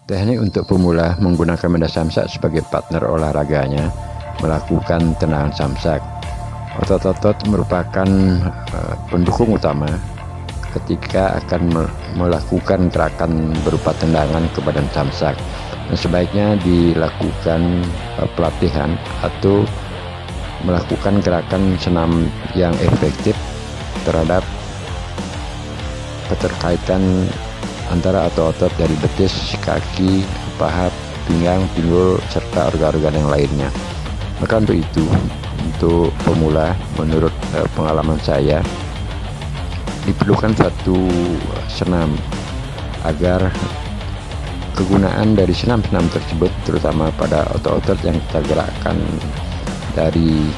Teknik untuk pemula menggunakan benda samsak sebagai partner olahraganya, melakukan tendangan samsak. Otot-otot merupakan pendukung utama ketika akan melakukan gerakan berupa tendangan ke badan samsak. Dan sebaiknya dilakukan pelatihan atau melakukan gerakan senam yang efektif terhadap keterkaitan antara otot-otot dari betis, kaki, paha, pinggang, pinggul, serta organ-organ yang lainnya. Maka untuk itu, untuk pemula, menurut pengalaman saya, diperlukan suatu senam agar kegunaan dari senam-senam tersebut, terutama pada otot-otot yang kita gerakkan dari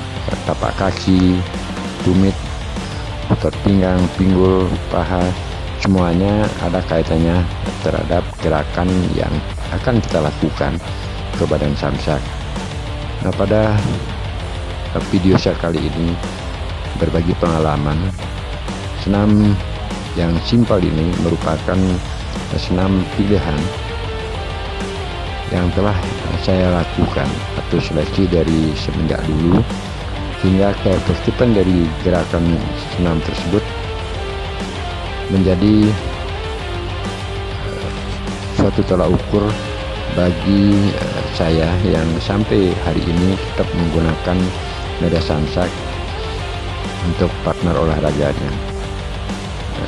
tapak kaki, tumit, otot pinggang, pinggul, paha, semuanya ada kaitannya terhadap gerakan yang akan kita lakukan ke badan samsak. Nah, pada video saya kali ini berbagi pengalaman. Senam yang simpel ini merupakan senam pilihan yang telah saya lakukan atau seleksi dari semenjak dulu, hingga keefektifan dari gerakan senam tersebut menjadi suatu tolak ukur bagi saya yang sampai hari ini tetap menggunakan media samsak untuk partner olahraganya.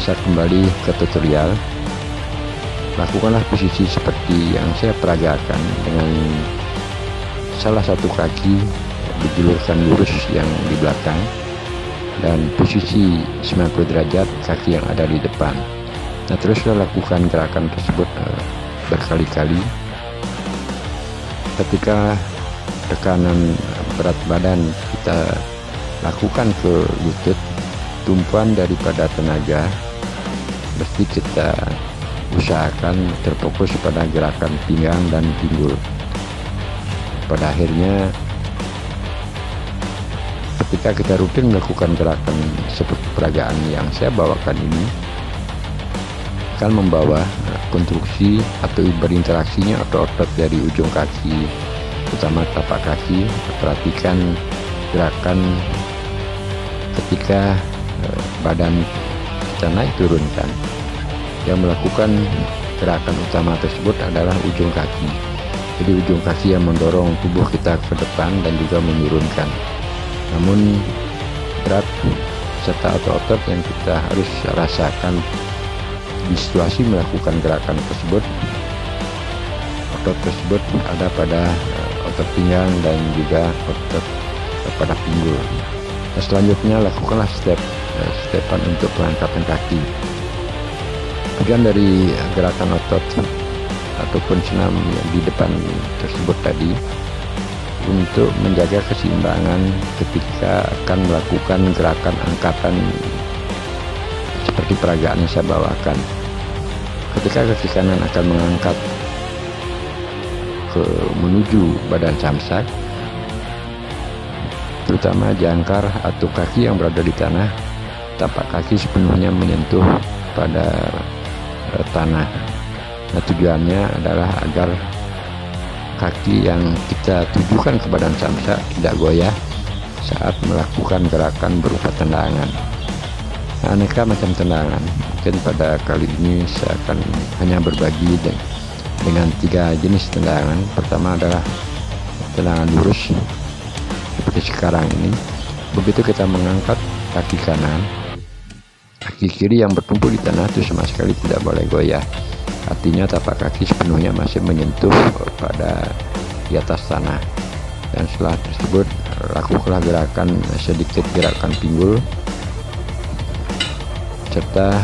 Saat kembali ke tutorial, lakukanlah posisi seperti yang saya peragakan dengan salah satu kaki dijulurkan lurus yang di belakang, dan posisi 90 derajat kaki yang ada di depan. Nah, teruslah lakukan gerakan tersebut berkali-kali. Ketika tekanan berat badan kita lakukan ke lutut, tumpuan daripada tenaga mesti kita usahakan terfokus pada gerakan pinggang dan pinggul. Pada akhirnya, ketika kita rutin melakukan gerakan seperti peragaan yang saya bawakan ini, akan membawa konstruksi atau berinteraksinya otot-otot dari ujung kaki, utama tapak kaki. Perhatikan gerakan ketika badan kita naik turunkan. Yang melakukan gerakan utama tersebut adalah ujung kaki. Jadi ujung kaki yang mendorong tubuh kita ke depan dan juga menurunkan. Namun berat serta otot-otot yang kita harus rasakan di situasi melakukan gerakan tersebut, otot tersebut ada pada otot pinggang dan juga otot pada pinggul. Nah, selanjutnya lakukanlah stepan untuk pengangkatan kaki. Bagian dari gerakan otot ataupun senam yang di depan tersebut tadi, untuk menjaga keseimbangan ketika akan melakukan gerakan angkatan seperti peragaan yang saya bawakan. Ketika kaki kanan akan mengangkat menuju badan samsak, terutama jangkar atau kaki yang berada di tanah, tapak kaki sepenuhnya menyentuh pada tanah. Nah, tujuannya adalah agar kaki yang kita tujukan ke badan samsak tidak goyah saat melakukan gerakan berupa tendangan. Nah, aneka macam tendangan. Mungkin pada kali ini saya akan hanya berbagi dengan 3 jenis tendangan. Pertama adalah tendangan lurus seperti sekarang ini. Begitu kita mengangkat kaki kanan, kaki kiri yang bertumpu di tanah itu sama sekali tidak boleh goyah. Artinya tapak kaki sepenuhnya masih menyentuh pada di atas tanah. Dan setelah tersebut, lakukanlah gerakan sedikit gerakan pinggul, serta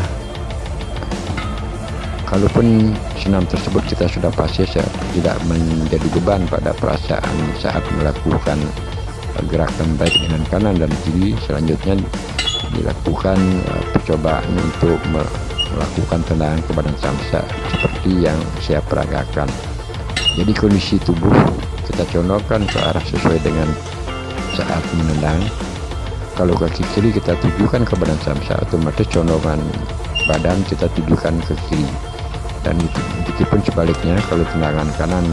kalaupun senam tersebut kita sudah pasti tidak menjadi beban pada perasaan saat melakukan gerakan baik dengan kanan dan kiri, selanjutnya dilakukan percobaan untuk melakukan tendangan ke badan samsak seperti yang saya peragakan. Jadi kondisi tubuh kita condongkan ke arah sesuai dengan saat menendang. Kalau kaki kiri kita tujukan ke badan samsak, otomatis condongan badan kita tujukan ke kiri. Dan Begitupun sebaliknya, kalau tendangan kanan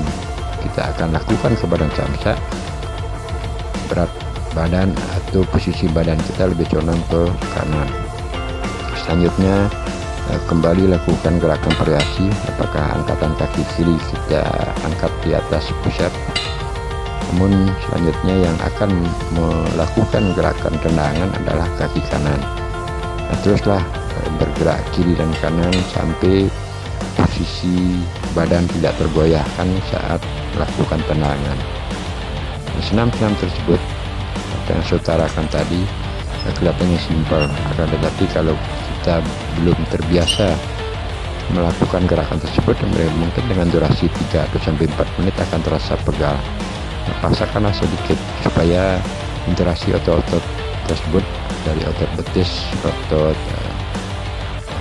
kita akan lakukan ke badan samsak, berat badan atau posisi badan kita lebih condong ke kanan. Selanjutnya kembali lakukan gerakan variasi, apakah angkatan kaki kiri kita angkat di atas push up. Namun selanjutnya yang akan melakukan gerakan tendangan adalah kaki kanan. Nah, teruslah bergerak kiri dan kanan sampai posisi badan tidak tergoyahkan saat melakukan tendangan. Senam-senam tersebut, apa yang saya utarakan tadi, kelihatannya simpel, akan tetapi kalau kita belum terbiasa melakukan gerakan tersebut, mungkin dengan durasi 3 atau sampai 4 menit akan terasa pegal. Paksakanlah sedikit supaya interaksi otot-otot tersebut, dari otot betis, otot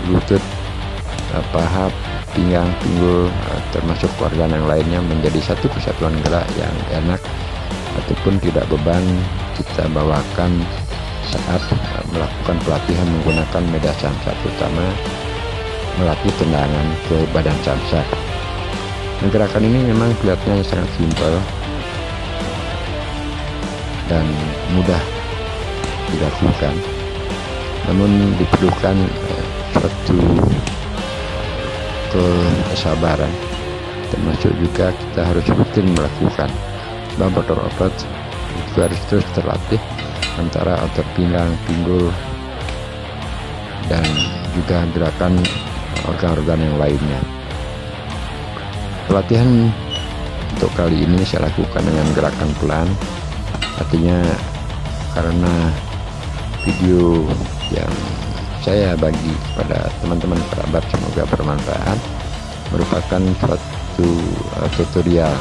lutut, paha, pinggang, pinggul, termasuk organ yang lainnya menjadi satu kesatuan gerak yang enak ataupun tidak beban kita bawakan saat melakukan pelatihan menggunakan media samsak, terutama melatih tendangan ke badan samsak. Gerakan ini memang kelihatannya sangat simpel dan mudah dilakukan, namun diperlukan suatu kesabaran, termasuk juga kita harus rutin melakukan, sebab otot-otot itu harus terus terlatih, antara otot pinggang, pinggul, dan juga gerakan organ-organ yang lainnya. Pelatihan untuk kali ini saya lakukan dengan gerakan pelan. Artinya karena video yang saya bagi kepada teman-teman kerabat semoga bermanfaat, merupakan suatu tutorial,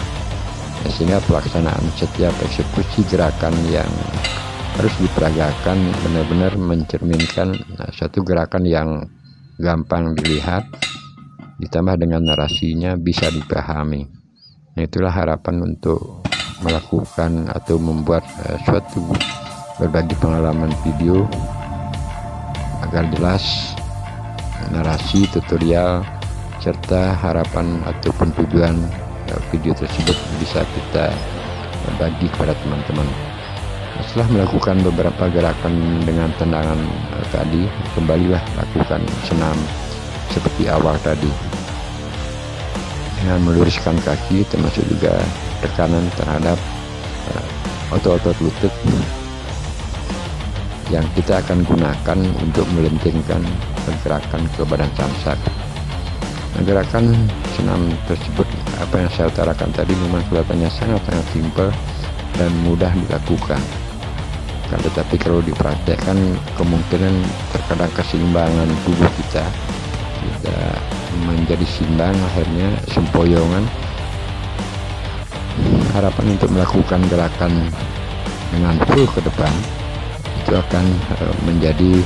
sehingga pelaksanaan setiap eksekusi gerakan yang harus diperagakan benar-benar mencerminkan suatu gerakan yang gampang dilihat, ditambah dengan narasinya bisa dipahami. Nah, itulah harapan untuk melakukan atau membuat suatu berbagi pengalaman video agar jelas narasi, tutorial, serta harapan ataupun tujuan video tersebut bisa kita bagi kepada teman-teman. Setelah melakukan beberapa gerakan dengan tendangan tadi, kembalilah lakukan senam seperti awal tadi, dengan meluruskan kaki, termasuk juga tekanan terhadap otot-otot lutut yang kita akan gunakan untuk melentingkan pergerakan ke badan samsak. Gerakan senam tersebut, apa yang saya utarakan tadi, memang kelihatannya sangat-sangat simpel dan mudah dilakukan. Tetapi kalau dipraktekkan, kemungkinan terkadang keseimbangan tubuh kita tidak menjadi seimbang, akhirnya sempoyongan. Harapan untuk melakukan gerakan dengan full ke depan itu akan menjadi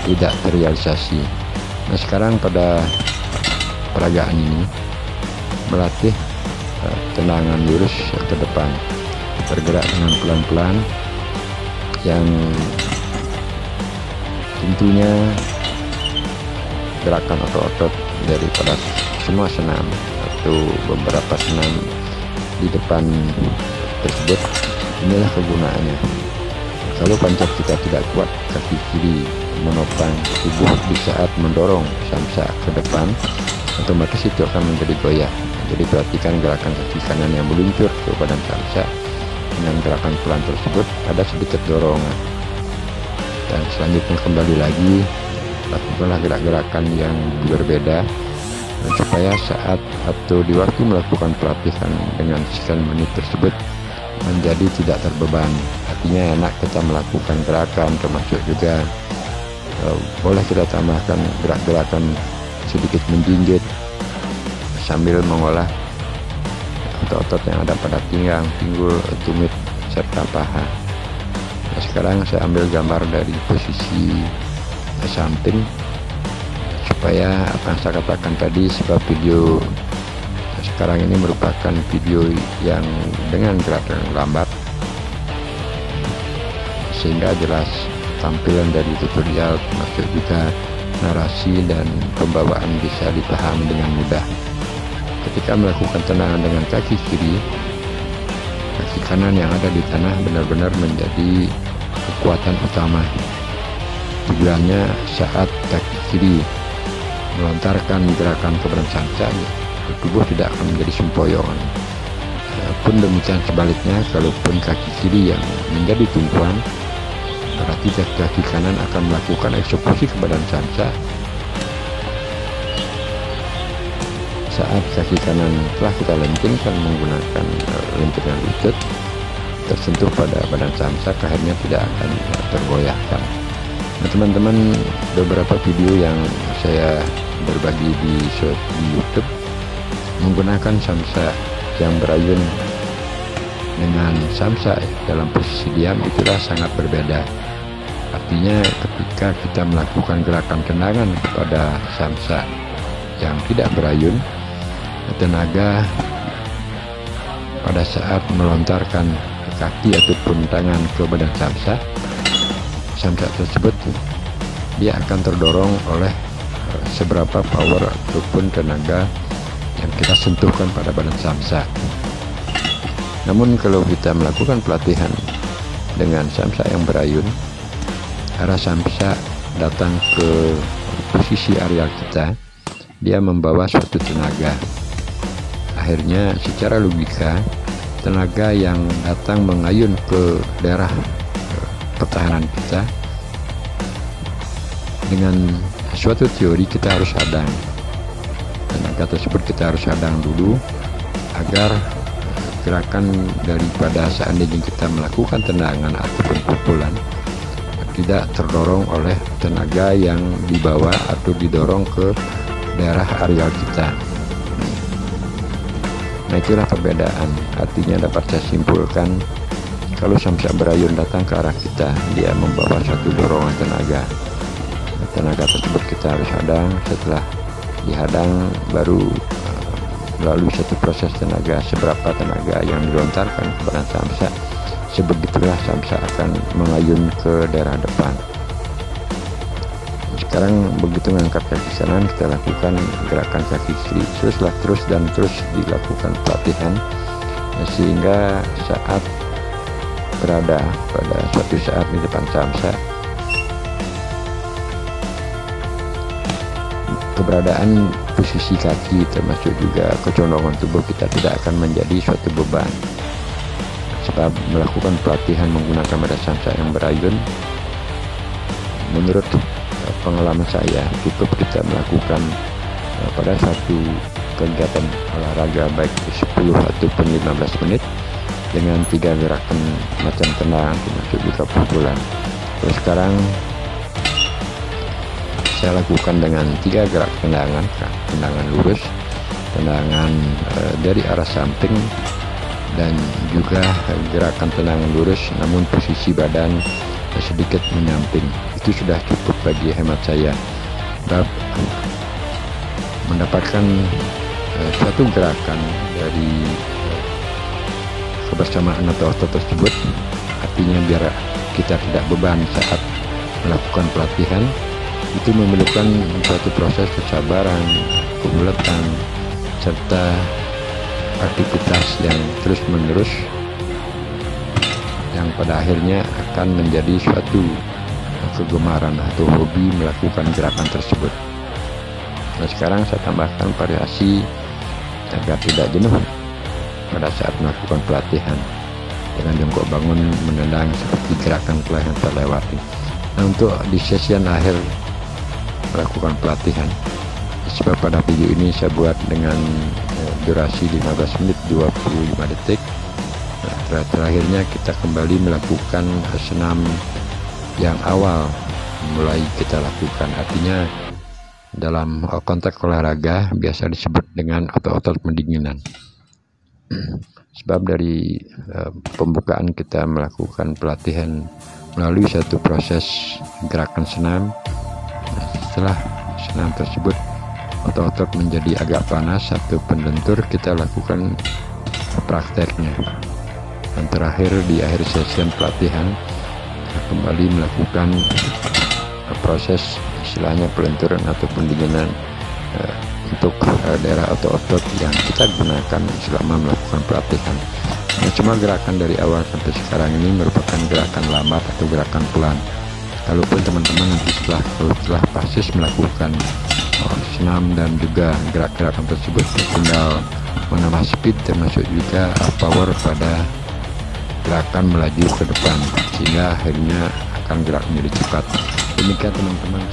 tidak terrealisasi. Nah, sekarang pada peragaan ini melatih tendangan lurus ke depan, bergerak dengan pelan-pelan, yang tentunya gerakan otot-otot daripada semua senam atau beberapa senam di depan tersebut, inilah kegunaannya. Kalau pancap kita tidak kuat, kaki kiri menopang tubuh di saat mendorong samsak ke depan, otomatis itu akan menjadi goyah. Jadi perhatikan gerakan kaki kanan yang meluncur ke badan samsak. Dengan gerakan pelan tersebut ada sedikit dorongan, dan selanjutnya kembali lagi lakukanlah gerak-gerakan yang berbeda, supaya saat atau di waktu melakukan pelatihan dengan sekian menit tersebut menjadi tidak terbebani. Artinya enak kita melakukan gerakan, termasuk juga boleh kita tambahkan gerak-gerakan sedikit menjinjit sambil mengolah otot-otot yang ada pada pinggang, pinggul, tumit, serta paha. Nah, sekarang saya ambil gambar dari posisi samping supaya apa yang saya katakan tadi, sebab video sekarang ini merupakan video yang dengan gerakan lambat, sehingga jelas tampilan dari tutorial termasuk juga narasi dan pembawaan bisa dipahami dengan mudah. ketika melakukan tendangan dengan kaki kiri, kaki kanan yang ada di tanah benar-benar menjadi kekuatan utama. Tujuannya saat kaki kiri melontarkan gerakan ke badan sanca, tubuh tidak akan menjadi sempoyongan. Pun demikian sebaliknya, kalaupun kaki kiri yang menjadi tumpuan, berarti kaki kanan akan melakukan eksekusi ke badan sanca. Saat kaki kanan telah kita lentingkan menggunakan lentingan lutut, tersentuh pada badan sanca, akhirnya tidak akan tergoyahkan. Nah, teman-teman, beberapa video yang saya berbagi di YouTube menggunakan samsa yang berayun dengan samsa dalam posisi diam itulah sangat berbeda. Artinya ketika kita melakukan gerakan tendangan kepada samsa yang tidak berayun, tenaga pada saat melontarkan kaki ataupun tangan ke badan samsa tersebut, dia akan terdorong oleh seberapa power ataupun tenaga yang kita sentuhkan pada badan samsa. Namun kalau kita melakukan pelatihan dengan samsa yang berayun, arah samsa datang ke posisi areal kita, dia membawa suatu tenaga. Akhirnya secara logika, tenaga yang datang mengayun ke daerah pertahanan kita, dengan suatu teori kita harus hadang. Tenaga tersebut kita harus hadang dulu agar gerakan daripada seandainya kita melakukan tendangan ataupun pukulan tidak terdorong oleh tenaga yang dibawa atau didorong ke daerah areal kita. Nah, itulah perbedaan. Artinya dapat saya simpulkan, kalau samsa berayun datang ke arah kita, dia membawa satu dorongan tenaga. Tenaga tersebut kita harus hadang. Setelah dihadang, baru melalui satu proses tenaga, seberapa tenaga yang dilontarkan kepada samsa, sebegitulah samsa akan mengayun ke daerah depan. Sekarang begitu mengangkat kaki kanan, kita lakukan gerakan kaki kiri, terus dilakukan pelatihan, sehingga saat berada pada suatu saat di depan samsa, keberadaan posisi kaki termasuk juga kecondongan tubuh kita tidak akan menjadi suatu beban. Sebab melakukan pelatihan menggunakan badan samsa yang berayun, menurut pengalaman saya, cukup kita melakukan pada satu kegiatan olahraga baik 10 ataupun 15 menit dengan 3 gerakan macam tendangan termasuk juga pukulan. Terus sekarang saya lakukan dengan 3 gerak tendangan lurus, tendangan dari arah samping, dan juga gerakan tendangan lurus namun posisi badan sedikit menyamping. Itu sudah cukup bagi hemat saya. Mendapatkan suatu gerakan dari kebersamaan atau otot tersebut, artinya biar kita tidak beban saat melakukan pelatihan, itu memerlukan suatu proses kesabaran, kebulatan, serta aktivitas yang terus menerus yang pada akhirnya akan menjadi suatu kegemaran atau hobi melakukan gerakan tersebut. Nah, sekarang saya tambahkan variasi agar tidak jenuh pada saat melakukan pelatihan dengan jongkok bangun, menendang seperti gerakan telah yang terlewati. Nah, untuk di sesian akhir melakukan pelatihan, sebab pada video ini saya buat dengan durasi 15 menit 25 detik. Nah, terakhirnya kita kembali melakukan senam yang awal mulai kita lakukan, artinya dalam konteks olahraga biasa disebut dengan otot-otot pendinginan. Sebab dari pembukaan kita melakukan pelatihan melalui satu proses gerakan senam. Nah, setelah senam tersebut otot-otot menjadi agak panas atau pendentur, kita lakukan prakteknya. Dan terakhir di akhir sesi pelatihan kembali melakukan proses istilahnya pelenturan atau pendinginan untuk daerah otot-otot yang kita gunakan selama melakukan pelatihan. Nah, cuma gerakan dari awal sampai sekarang ini merupakan gerakan lambat atau gerakan pelan. Kalaupun teman-teman nanti setelah proses melakukan senam dan juga gerak-gerakan tersebut, tinggal menambah speed termasuk juga power pada gerakan melaju ke depan, sehingga akhirnya akan gerak menjadi cepat. Demikian teman-teman.